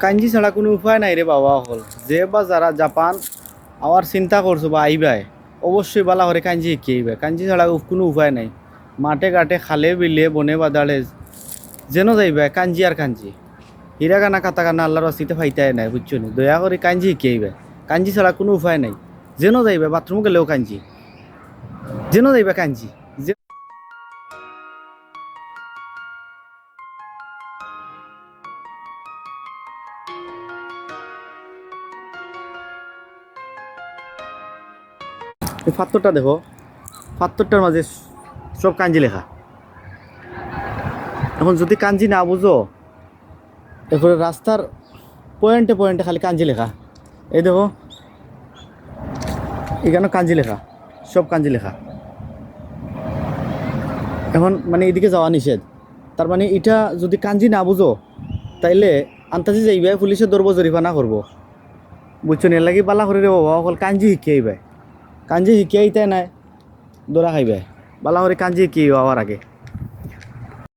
কাঞ্জি ছাড়া কোনো উপায় নাই রে বাবা হল যে বা যারা জাপান আবার চিন্তা করছো বা আইবাই অবশ্যই বালা করে কাঞ্জি শিখে আইবে কাঞ্জি ছাড়া কোনো উপায় নাই মাঠে ঘাটে খালে বিলে বনে বাদালে যেন যাইবে কাঞ্জি আর কাঞ্জি হিরাগানা কাতাগানা আল্লাহর রাস্তিতে ফাইতাই নাই বুঝছো নি দয়া করে কাঞ্জি শিখে আইবে কাঞ্জি ছাড়া কোনো উপায় নাই যেন যাইবে বাথরুম গেলেও কাঞ্জি যেন যাইবে কাঞ্জি এই পাত্রটা দেখো পাত্রটার মাঝে সব কাঞ্জি লেখা এখন যদি কাঞ্জি না বুঝো এরপরে রাস্তার পয়েন্টে পয়েন্টে খালি কাঞ্জি লেখা এই দেখো এখানে কাঞ্জি লেখা সব কাঞ্জি লেখা এখন মানে এদিকে যাওয়া নিষেধ তার মানে এটা যদি কাঞ্জি না বুঝো তাইলে আন্তাজি যাইবে পুলিশে ধরবো জরিমানা করবো বুঝছো নি লাগি বালা করে রে বাবা অকল কাঞ্জি শিখে আইবে কাঞ্জি শিখে আইতে নাই দৌড়া খাইবে বালা করে কাঞ্জি শিখে আবার আগে